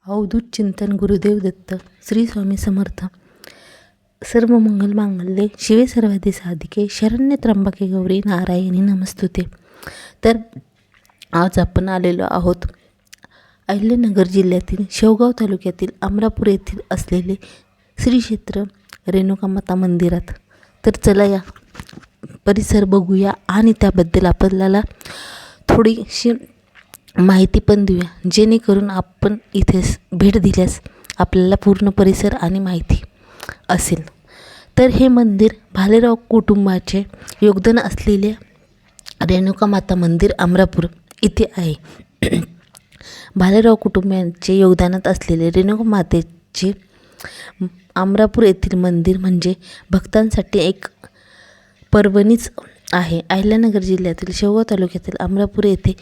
अवधूत चिंतन गुरुदेव दत्त श्री स्वामी समर्थ. सर्व मंगल मांगल्ये शिवे सर्वाधिक साधिके शरण्य त्र्यंबके गौरी नारायणी नमस्तुते. तर आज आपण आलेलो आहोत अहिल्यानगर जिल्ह्यातील शेवगाव तालुक्यातील अमरापूर येथील असलेले श्री क्षेत्र रेणुकामाता मंदिरात. तर चला या परिसर बघूया आणि त्याबद्दल आपल्याला थोडीशी माहिती पण देऊया, जेणेकरून आपण इथे भेट दिल्यास आपल्याला पूर्ण परिसर आणि माहिती असेल. तर हे मंदिर भालेराव कुटुंबाचे योगदान असलेले रेणुकामाता मंदिर अमरापूर इथे आहे. भालेराव कुटुंबाचे योगदानात असलेले रेणुकामातेचे अमरापूर येथील मंदिर म्हणजे भक्तांसाठी एक पर्वणीच आहे. अहिल्यानगर जिल्ह्यातील शेवगाव तालुक्यातील अमरापूर येथे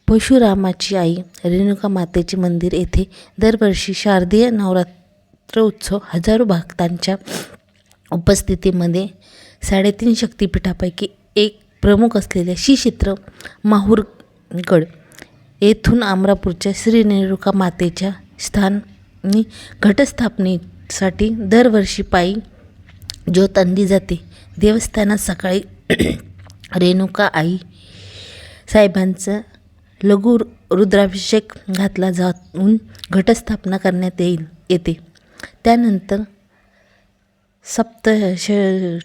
परशुरामाची आई रेणुका मातेचे मंदिर येथे दरवर्षी शारदीय नवरात्र उत्सव हजारो भक्तांच्या उपस्थितीमध्ये 3.5 शक्तिपीठापैकी एक प्रमुख असलेल्या श्री क्षेत्र माहूरगड येथून अमरापूरच्या श्री रेणुका मातेच्या स्थानी घटस्थापनेसाठी दरवर्षी पायी ज्योत आणली जाते. देवस्थानात सकाळी रेणुका आई साहेबांचं लघु रुद्राभिषेक घातला जाऊन घटस्थापना करण्यात येते. त्यानंतर सप्तशती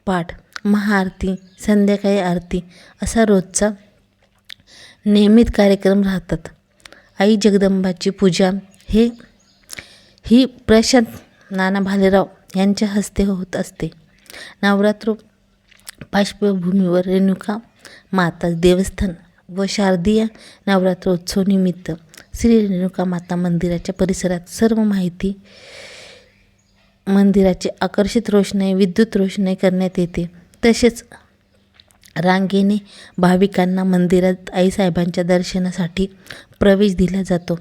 पाठ, महाआरती, संध्याकाळी आरती असा रोजचा नियमित कार्यक्रम राहतात. आई जगदंबाची पूजा ही प्रशांत नाना भालेराव यांच्या हस्ते होत असते. नवरात्र पार्श्वभूमीवर रेणुका माता देवस्थान व शारदीय नवरात्रोत्सवानिमित्त श्री रेणुका माता मंदिराच्या परिसरात सर्व माहिती मंदिराचे आकर्षित रोषणाई, विद्युत रोषणाई करण्यात येते. तसेच रांगेने भाविकांना मंदिरात आईसाहेबांच्या दर्शनासाठी प्रवेश दिला जातो.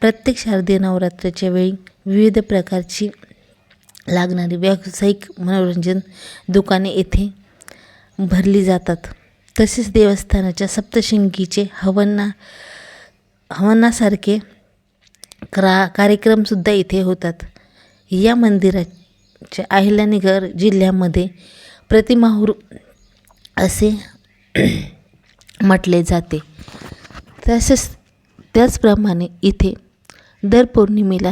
प्रत्येक शारदीय नवरात्राच्या वेळी विविध प्रकारची लागणारी व्यावसायिक मनोरंजन दुकाने येथे भरली जातात. तसेच देवस्थानाच्या सप्तशृंगीचे हवनासारखे कार्यक्रमसुद्धा इथे होतात. या मंदिराच्या अहिल्यानगर जिल्ह्यामध्ये प्रतिमाहूर असे म्हटले जाते. तसेच त्याचप्रमाणे इथे दर पौर्णिमेला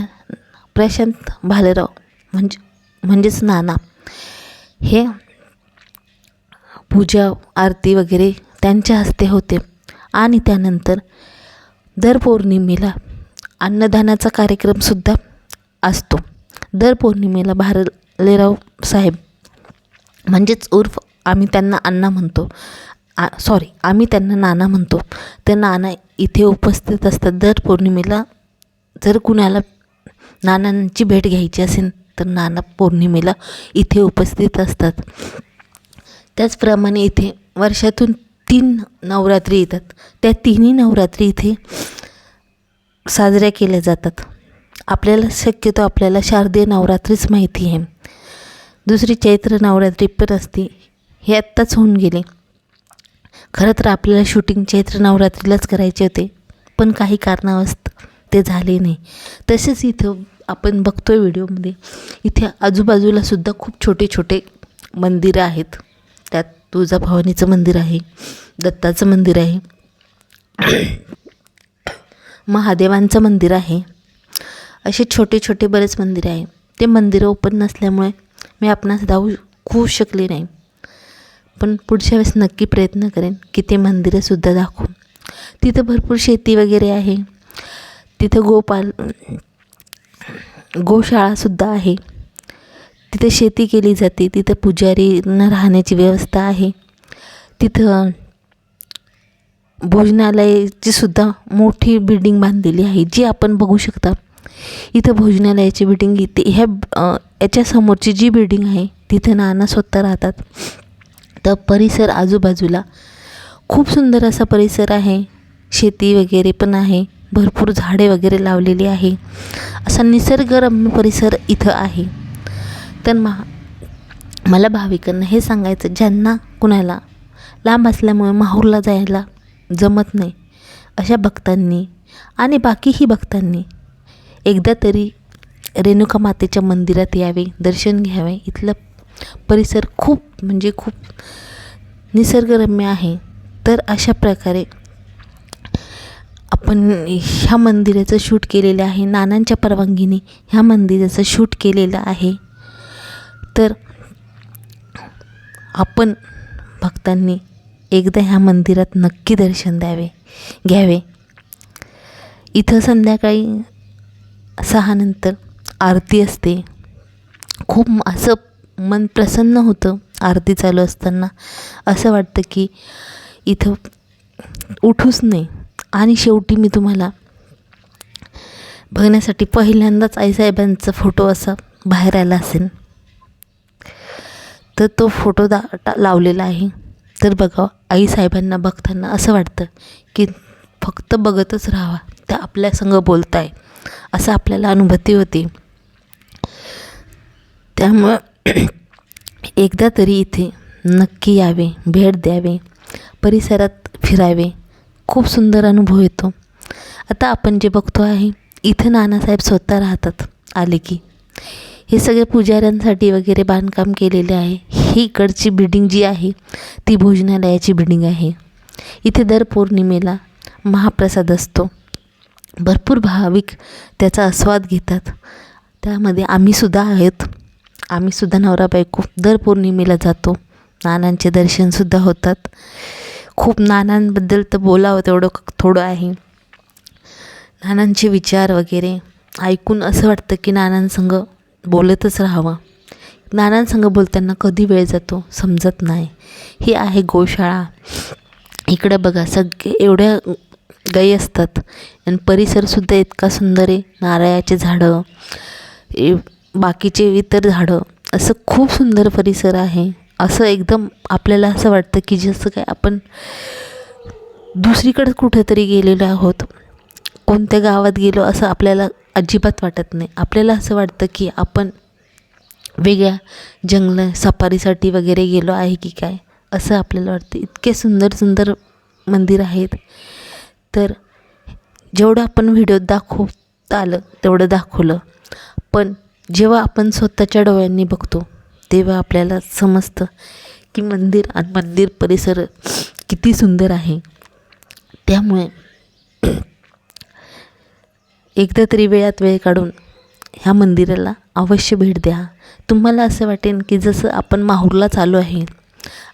प्रशांत भालेराव म्हणजेच नाना हे पूजा आरती वगैरे त्यांच्या हस्ते होते. आणि त्यानंतर दर पौर्णिमेला अन्नदानाचा कार्यक्रमसुद्धा असतो. दर पौर्णिमेला भालेराव साहेब म्हणजेच उर्फ आम्ही त्यांना नाना म्हणतो, ते नाना इथे उपस्थित असतात. दर पौर्णिमेला जर कुणाला नानांची भेट घ्यायची असेल तर नाना पौर्णिमेला इथे उपस्थित असतात. त्याचप्रमाणे इथे वर्षातून 3 नवरात्री येतात. त्या 3ही नवरात्री इथे साजऱ्या केल्या जातात. आपल्याला शारदीय नवरात्रीच माहिती आहे. दुसरी चैत्र नवरात्री पण असते, हे आत्ताच होऊन गेले. खरं तर आपल्याला शूटिंग चैत्र नवरात्रीलाच करायचे होते, पण काही कारणास्तव ते झाले नाही. तसेच इथं आपण बघतोय व्हिडिओमध्ये, इथे आजूबाजूला सुद्धा खूप छोटे छोटे मंदिरं आहेत. त्यात तुळजाभवानीचं मंदिर आहे, दत्ताचं मंदिर आहे, महादेवांचं मंदिर आहे. असे छोटे छोटे बरेच मंदिर आहे. ते मंदिरं ओपन नसल्यामुळे मी आपणास दाखवू शकले नाही, पण पुढच्या वेळेस नक्की प्रयत्न करेन की ते मंदिरंसुद्धा दाखवू. तिथं भरपूर शेती वगैरे आहे. तिथं गोशाळासुद्धा आहे. तिथे शेती केली जाते. तिथं पुजारींना राहण्याची व्यवस्था आहे. तिथं भोजनालयाची सुद्धा मोठी बिल्डिंग बांधलेली आहे, जी आपण बघू शकता. इथं भोजनालयाची बिल्डिंग याच्या समोरची जी बिल्डिंग आहे तिथं नाना स्वतः राहतात. तर परिसर आजूबाजूला खूप सुंदर असा परिसर आहे. शेती वगैरे पण आहे. भरपूर झाडे वगैरे लावलेली आहे. असा निसर्गरम्य परिसर इथं आहे. तर मला भाविकांना हे सांगायचं, ज्यांना कुणाला लांब असल्यामुळे माहूरला जायला जमत नाही, अशा भक्तांनी आणि बाकीही भक्तांनी एकदा तरी रेणुका मातेच्या मंदिरात यावे, दर्शन घ्यावे. इथलं परिसर खूप म्हणजे खूप निसर्गरम्य आहे. तर अशा प्रकारे आपण ह्या मंदिराचं शूट केलेलं आहे. नानांच्या परवानगीने ह्या मंदिराचं शूट केलेलं आहे. तर आपण भक्तांनी एकदा ह्या मंदिरात नक्की दर्शन घ्यावे. इथं संध्याकाळी 6 नंतर आरती असते. खूप असं मन प्रसन्न होतं आरती चालू असताना. असं वाटतं की इथं उठूच नाही. आणि शेवटी मी तुम्हाला बघण्यासाठी पहिल्यांदाच आईसाहेबांचा फोटो असा बाहेर आला असेल, तर तो फोटो लावलेला आहे. तर बघा, आईसाहेबांना बघताना असं वाटतं की फक्त बघतच राहावा, त्या आपल्यासंग बोलताय असं आपल्याला अनुभूती होती. त्यामुळं एकदा तरी इथे नक्की यावे, भेट द्यावे, परिसरात फिरावे. खूप सुंदर अनुभव येतो. आता आपण जे बघतो आहे, इथं नानासाहेब स्वतः राहतात. आले की हे सगळे पुजाऱ्यांसाठी वगैरे बांधकाम केलेले आहे. ही इकडची बिल्डिंग जी आहे ती भोजनालयाची बिल्डिंग आहे. इथे दर पौर्णिमेला महाप्रसाद असतो. भरपूर भाविक त्याचा आस्वाद घेतात. त्यामध्ये आम्हीसुद्धा आहेत. आम्हीसुद्धा नवरा बायको दर पौर्णिमेला जातो. नानांचे दर्शनसुद्धा होतात. खूप नानांबद्दल तर बोलावं तेवढं थोडं आहे. नानांचे विचार वगैरे ऐकून असं वाटतं की नानांसंग बोलतच राहावं. नानांसंग बोलताना कधी वेळ जातो समजत नाही. ही आहे गोशाळा. इकडं बघा, सगळे एवढ्या गायी असतात आणि परिसरसुद्धा इतका सुंदर आहे. नारळाचे झाडं, बाकीचे इतर झाडं, असं खूप सुंदर परिसर आहे. असं एकदम आपल्याला असं वाटतं की जसं काय आपण दुसरीकडे कुठेतरी गेलेलो आहोत, कोणत्या गावात गेलो असं आपल्याला अजिबात वाटत नाही. आपल्याला असं वाटतं की आपण वेगळ्या जंगल सफारीसाठी वगैरे गेलो आहे की काय, असं आपल्याला वाटतं. इतके सुंदर सुंदर मंदिर आहेत. तर जेवढं आपण व्हिडिओत दाखवता आलं तेवढं दाखवलं. पण जेव्हा आपण स्वतःच्या डोळ्यांनी बघतो तेव्हा आपल्याला समजतं की मंदिर आणि मंदिर परिसर किती सुंदर आहे. त्यामुळे एकदा तरी वेळात वेळ काढून ह्या मंदिराला अवश्य भेट द्या. तुम्हाला असं वाटेल की जसं आपण माहूरला चालू आहे.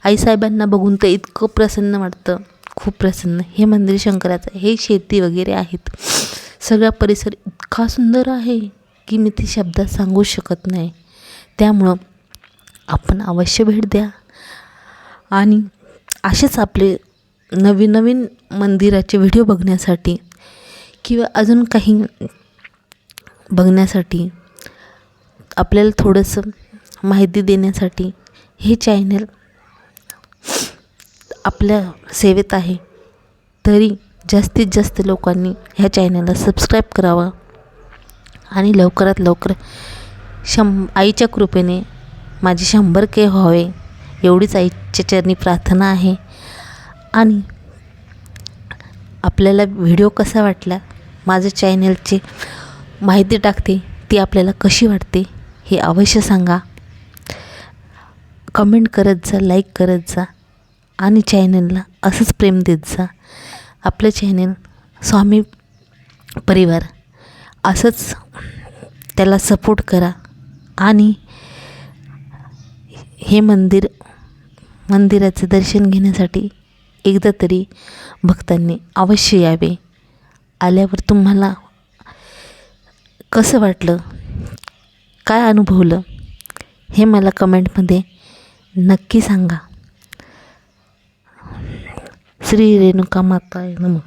आईसाहेबांना बघून तर इतकं प्रसन्न वाटतं, खूप प्रसन्न. हे मंदिर शंकराचं, हे शेती वगैरे आहेत. सगळा परिसर इतका सुंदर आहे की मी ते शब्दात सांगू शकत नाही. त्यामुळं आपण अवश्य भेट द्या. आणि असेच आपले नवीन नवीन मंदिराचे व्हिडिओ बघण्यासाठी किंवा अजून काही बघण्यासाठी, आपल्याला थोडंसं माहिती देण्यासाठी हे चॅनल आपल्या सेवेत आहे. तरी जास्तीत जास्त लोकांनी ह्या चॅनलला सबस्क्राईब करावं आणि लवकरात लवकर आईच्या कृपेने माझे 100K व्हावे, एवढीच आईच्या चरणी प्रार्थना आहे. आणि आपल्याला व्हिडिओ कसा वाटला, माझ्या चॅनलची माहिती टाकते ती आपल्याला कशी वाटते हे अवश्य सांगा. कमेंट करत जा, लाईक करत जा आणि चॅनलला असंच प्रेम देत जा. आपलं चॅनल स्वामी परिवार असंच त्याला सपोर्ट करा. आणि हे मंदिराचे दर्शन घेण्यासाठी एकदा तरी भक्तांनी अवश्य यावे. आल्यावर तुम्हाला कसं वाटलं, काय अनुभवलं, हे मला कमेंटमध्ये नक्की सांगा. श्री रेणुका माताय नमः.